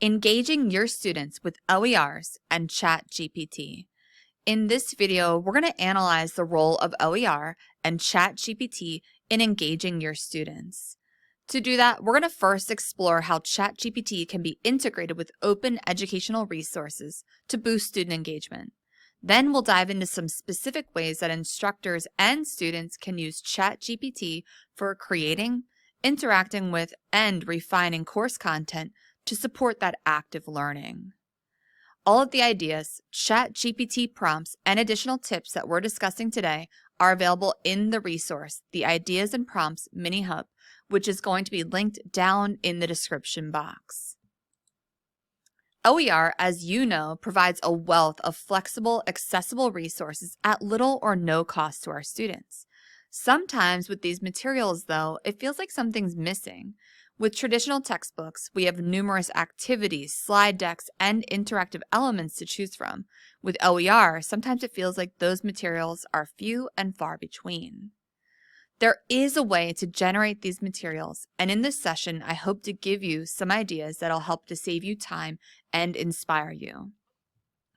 Engaging your students with OERs and Chat GPT. In this video, we're going to analyze the role of OER and Chat GPT in engaging your students. To do that, we're going to first explore how Chat GPT can be integrated with open educational resources to boost student engagement. Then we'll dive into some specific ways that instructors and students can use Chat GPT for creating, interacting with, and refining course content to support that active learning. All of the ideas, Chat GPT prompts, and additional tips that we're discussing today are available in the resource, the Ideas and Prompts Mini Hub, which is going to be linked down in the description box. OER, as you know, provides a wealth of flexible, accessible resources at little or no cost to our students. Sometimes with these materials, though, it feels like something's missing. With traditional textbooks, we have numerous activities, slide decks, and interactive elements to choose from. With OER, sometimes it feels like those materials are few and far between. There is a way to generate these materials, and in this session, I hope to give you some ideas that'll help to save you time and inspire you.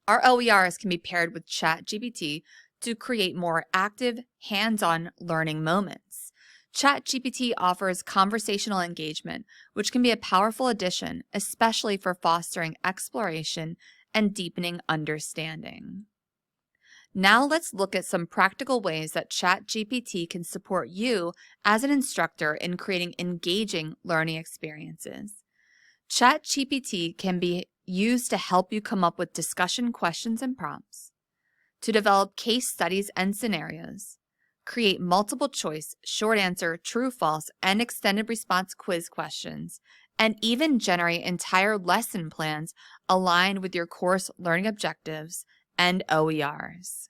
Our OERs can be paired with Chat GPT to create more active, hands-on learning moments. Chat GPT offers conversational engagement, which can be a powerful addition, especially for fostering exploration and deepening understanding. Now let's look at some practical ways that Chat GPT can support you as an instructor in creating engaging learning experiences. Chat GPT can be used to help you come up with discussion questions and prompts, to develop case studies and scenarios, create multiple choice, short answer, true, false, and extended response quiz questions, and even generate entire lesson plans aligned with your course learning objectives and OERs.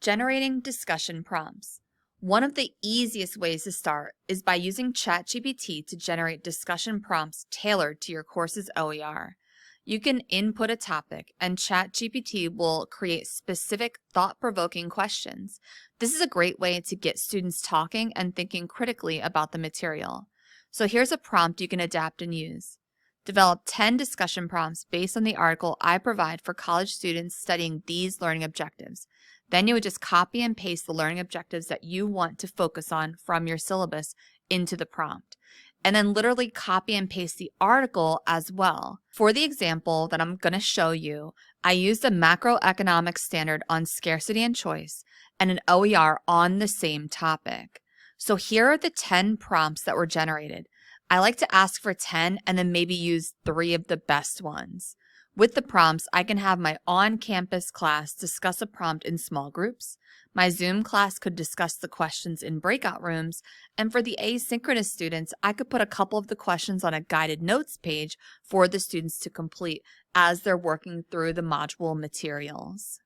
Generating discussion prompts. One of the easiest ways to start is by using ChatGPT to generate discussion prompts tailored to your course's OER. You can input a topic, and ChatGPT will create specific, thought-provoking questions. This is a great way to get students talking and thinking critically about the material. So here's a prompt you can adapt and use. Develop 10 discussion prompts based on the article I provide for college students studying these learning objectives. Then you would just copy and paste the learning objectives that you want to focus on from your syllabus into the prompt. And then literally copy and paste the article as well. For the example that I'm going to show you, I used a macroeconomic standard on scarcity and choice and an OER on the same topic. So here are the 10 prompts that were generated. I like to ask for 10 and then maybe use 3 of the best ones. With the prompts, I can have my on-campus class discuss a prompt in small groups. My Zoom class could discuss the questions in breakout rooms. And for the asynchronous students, I could put a couple of the questions on a guided notes page for the students to complete as they're working through the module materials.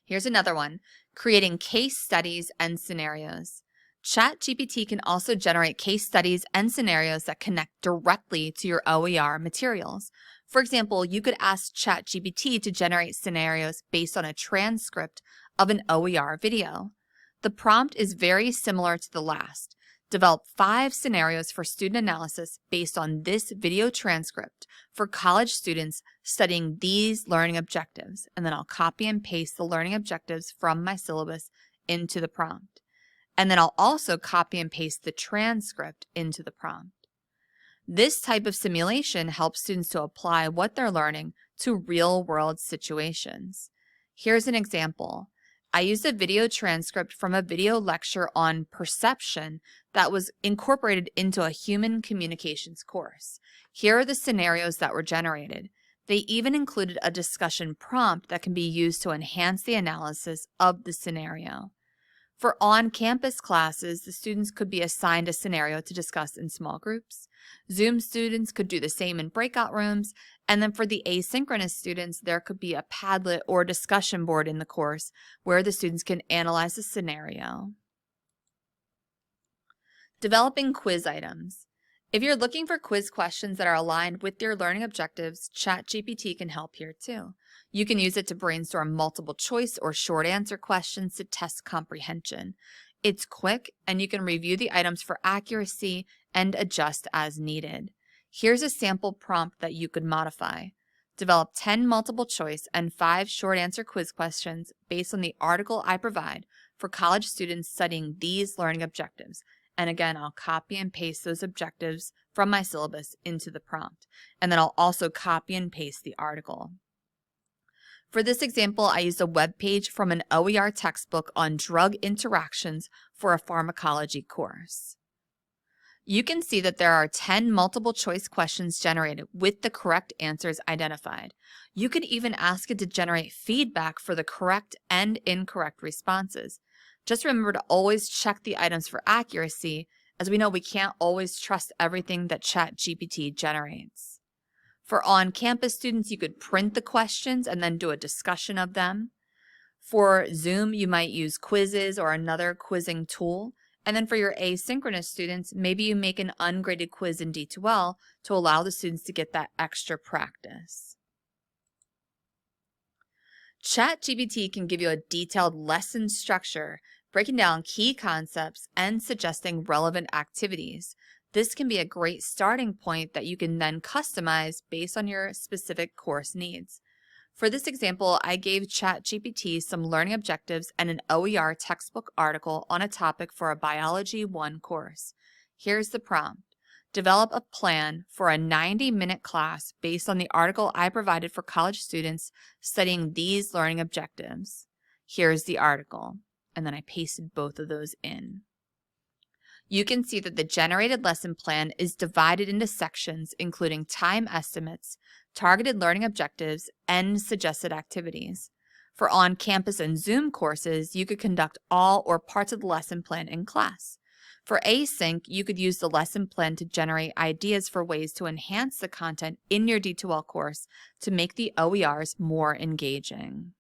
Here's another one, creating case studies and scenarios. Chat GPT can also generate case studies and scenarios that connect directly to your OER materials. For example, you could ask Chat GPT to generate scenarios based on a transcript of an OER video. The prompt is very similar to the last. Develop 5 scenarios for student analysis based on this video transcript for college students studying these learning objectives. And then I'll copy and paste the learning objectives from my syllabus into the prompt. And then I'll also copy and paste the transcript into the prompt. This type of simulation helps students to apply what they're learning to real-world situations. Here's an example. I used a video transcript from a video lecture on perception that was incorporated into a human communications course. Here are the scenarios that were generated. They even included a discussion prompt that can be used to enhance the analysis of the scenario. For on-campus classes, the students could be assigned a scenario to discuss in small groups. Zoom students could do the same in breakout rooms. And then for the asynchronous students, there could be a Padlet or discussion board in the course where the students can analyze the scenario. Developing quiz items. If you're looking for quiz questions that are aligned with your learning objectives, ChatGPT can help here too. You can use it to brainstorm multiple choice or short answer questions to test comprehension. It's quick, and you can review the items for accuracy and adjust as needed. Here's a sample prompt that you could modify. Develop 10 multiple choice and 5 short answer quiz questions based on the article I provide for college students studying these learning objectives. And again, I'll copy and paste those objectives from my syllabus into the prompt. And then I'll also copy and paste the article. For this example, I used a web page from an OER textbook on drug interactions for a pharmacology course. You can see that there are 10 multiple choice questions generated with the correct answers identified. You could even ask it to generate feedback for the correct and incorrect responses. Just remember to always check the items for accuracy, as we know we can't always trust everything that Chat GPT generates. For on-campus students, you could print the questions and then do a discussion of them. For Zoom, you might use quizzes or another quizzing tool. And then for your asynchronous students, maybe you make an ungraded quiz in D2L to allow the students to get that extra practice. Chat GPT can give you a detailed lesson structure, breaking down key concepts and suggesting relevant activities. This can be a great starting point that you can then customize based on your specific course needs. For this example, I gave Chat GPT some learning objectives and an OER textbook article on a topic for a Biology 1 course. Here's the prompt. Develop a plan for a 90-minute class based on the article I provided for college students studying these learning objectives. Here's the article, and then I pasted both of those in. You can see that the generated lesson plan is divided into sections including time estimates, targeted learning objectives, and suggested activities. For on-campus and Zoom courses, you could conduct all or parts of the lesson plan in class. For async, you could use the lesson plan to generate ideas for ways to enhance the content in your D2L course to make the OERs more engaging.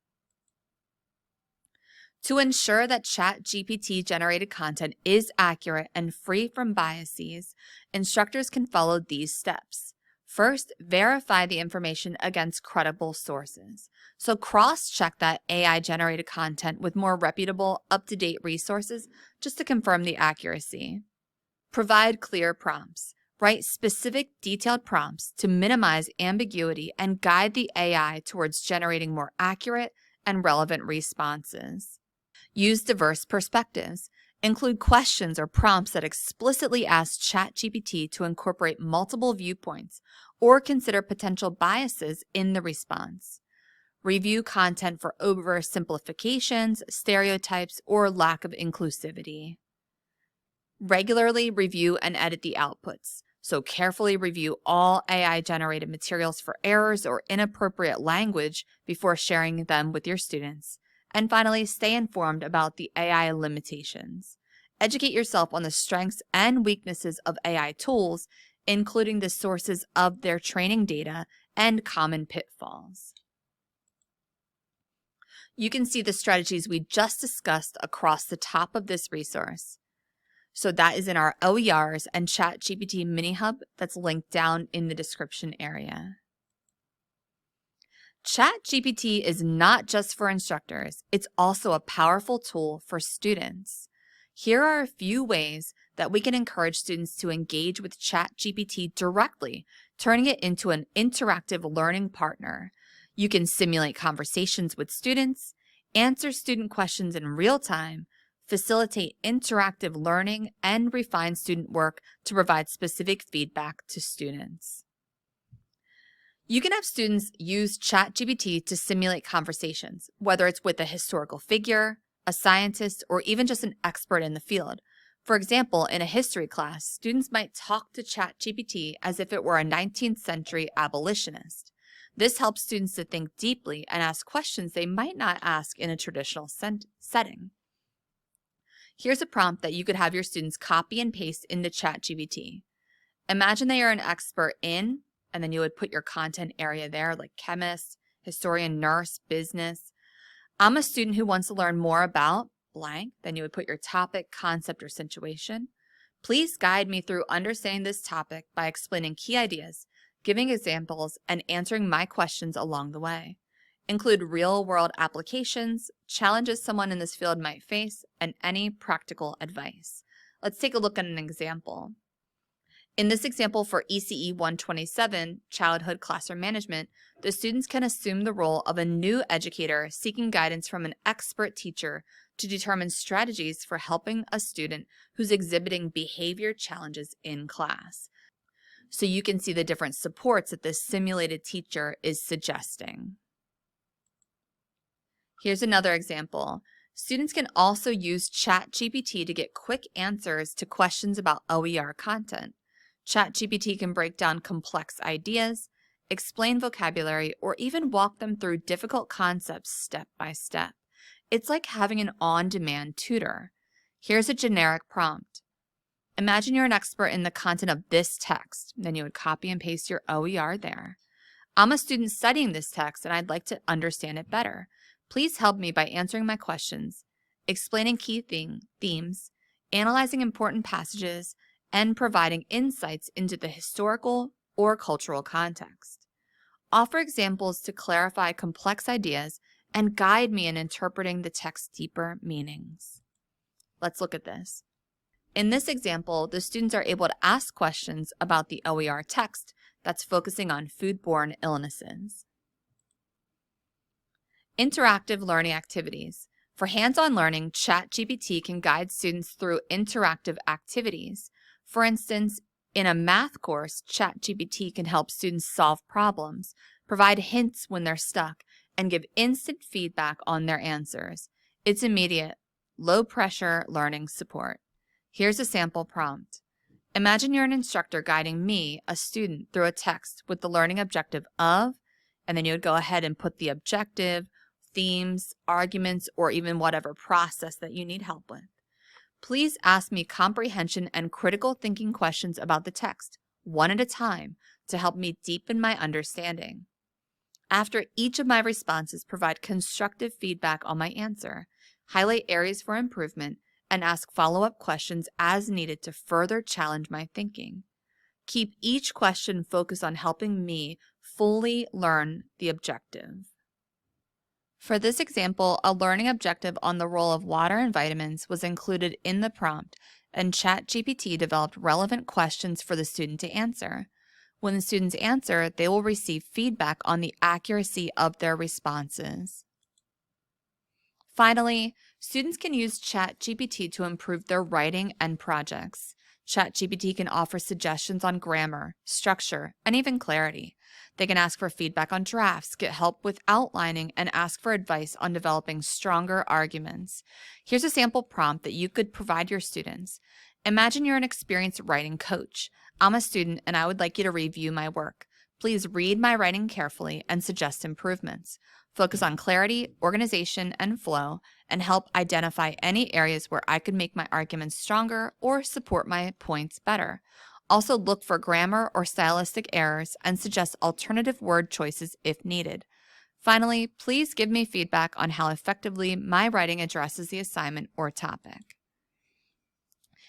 To ensure that Chat GPT generated content is accurate and free from biases, instructors can follow these steps. First, verify the information against credible sources. So cross-check that AI-generated content with more reputable, up-to-date resources just to confirm the accuracy. Provide clear prompts. Write specific, detailed prompts to minimize ambiguity and guide the AI towards generating more accurate and relevant responses. Use diverse perspectives. Include questions or prompts that explicitly ask ChatGPT to incorporate multiple viewpoints or consider potential biases in the response. Review content for oversimplifications, stereotypes, or lack of inclusivity. Regularly review and edit the outputs. So carefully review all AI-generated materials for errors or inappropriate language before sharing them with your students. And finally, stay informed about the AI limitations. Educate yourself on the strengths and weaknesses of AI tools, including the sources of their training data and common pitfalls. You can see the strategies we just discussed across the top of this resource. So that is in our OERs and Chat GPT Mini Hub that's linked down in the description area. Chat GPT is not just for instructors, it's also a powerful tool for students. Here are a few ways that we can encourage students to engage with Chat GPT directly, turning it into an interactive learning partner. You can simulate conversations with students, answer student questions in real time, facilitate interactive learning, and refine student work to provide specific feedback to students. You can have students use ChatGPT to simulate conversations, whether it's with a historical figure, a scientist, or even just an expert in the field. For example, in a history class, students might talk to ChatGPT as if it were a 19th century abolitionist. This helps students to think deeply and ask questions they might not ask in a traditional setting. Here's a prompt that you could have your students copy and paste into ChatGPT. Imagine they are an expert in, and then you would put your content area there like chemist, historian, nurse, business. I'm a student who wants to learn more about blank. Then you would put your topic, concept, or situation. Please guide me through understanding this topic by explaining key ideas, giving examples, and answering my questions along the way. Include real-world applications, challenges someone in this field might face, and any practical advice. Let's take a look at an example. In this example for ECE 127, Childhood Classroom Management, the students can assume the role of a new educator seeking guidance from an expert teacher to determine strategies for helping a student who's exhibiting behavior challenges in class. So you can see the different supports that this simulated teacher is suggesting. Here's another example. Students can also use Chat GPT to get quick answers to questions about OER content. Chat GPT can break down complex ideas, explain vocabulary, or even walk them through difficult concepts step by step. It's like having an on-demand tutor. Here's a generic prompt. Imagine you're an expert in the content of this text. Then you would copy and paste your OER there. I'm a student studying this text and I'd like to understand it better. Please help me by answering my questions, explaining key themes, analyzing important passages, and providing insights into the historical or cultural context. Offer examples to clarify complex ideas and guide me in interpreting the text's deeper meanings. Let's look at this. In this example, the students are able to ask questions about the OER text that's focusing on foodborne illnesses. Interactive learning activities. For hands-on learning, Chat GPT can guide students through interactive activities. For instance, in a math course, Chat GPT can help students solve problems, provide hints when they're stuck, and give instant feedback on their answers. It's immediate, low-pressure learning support. Here's a sample prompt. Imagine you're an instructor guiding me, a student, through a text with the learning objective of, and then you would go ahead and put the objective, themes, arguments, or even whatever process that you need help with. Please ask me comprehension and critical thinking questions about the text, one at a time, to help me deepen my understanding. After each of my responses, provide constructive feedback on my answer, highlight areas for improvement, and ask follow-up questions as needed to further challenge my thinking. Keep each question focused on helping me fully learn the objective. For this example, a learning objective on the role of water and vitamins was included in the prompt, and Chat GPT developed relevant questions for the student to answer. When the students answer, they will receive feedback on the accuracy of their responses. Finally, students can use Chat GPT to improve their writing and projects. Chat GPT can offer suggestions on grammar, structure, and even clarity. They can ask for feedback on drafts, get help with outlining, and ask for advice on developing stronger arguments. Here's a sample prompt that you could provide your students. Imagine you're an experienced writing coach. I'm a student and I would like you to review my work. Please read my writing carefully and suggest improvements. Focus on clarity, organization, and flow, and help identify any areas where I could make my arguments stronger or support my points better. Also look for grammar or stylistic errors and suggest alternative word choices if needed. Finally, please give me feedback on how effectively my writing addresses the assignment or topic.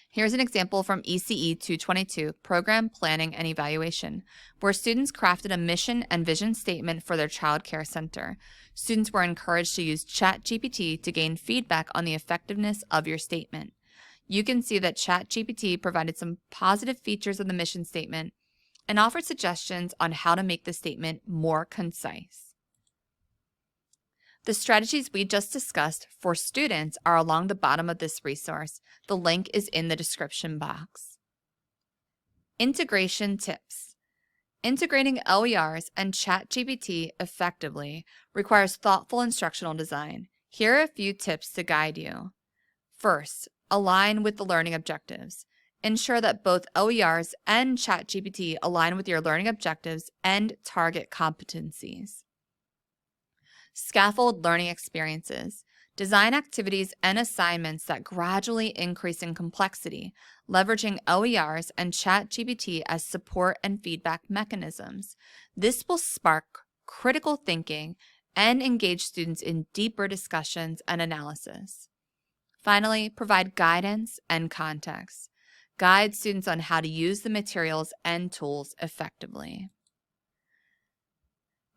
Here's an example from ECE 222, Program Planning and Evaluation, where students crafted a mission and vision statement for their child care center. Students were encouraged to use Chat GPT to gain feedback on the effectiveness of your statement. You can see that Chat GPT provided some positive features of the mission statement and offered suggestions on how to make the statement more concise. The strategies we just discussed for students are along the bottom of this resource. The link is in the description box. Integration tips. Integrating OERs and ChatGPT effectively requires thoughtful instructional design. Here are a few tips to guide you. First, align with the learning objectives. Ensure that both OERs and ChatGPT align with your learning objectives and target competencies. Scaffold learning experiences. Design activities and assignments that gradually increase in complexity, leveraging OERs and ChatGPT as support and feedback mechanisms. This will spark critical thinking and engage students in deeper discussions and analysis. Finally, provide guidance and context. Guide students on how to use the materials and tools effectively.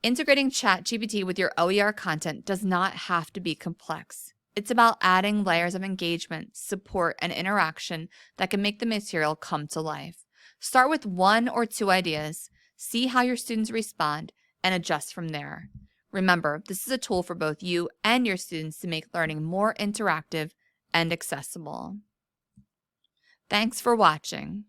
Integrating ChatGPT with your OER content does not have to be complex. It's about adding layers of engagement, support, and interaction that can make the material come to life. Start with 1 or 2 ideas, see how your students respond, and adjust from there. Remember, this is a tool for both you and your students to make learning more interactive and accessible. Thanks for watching.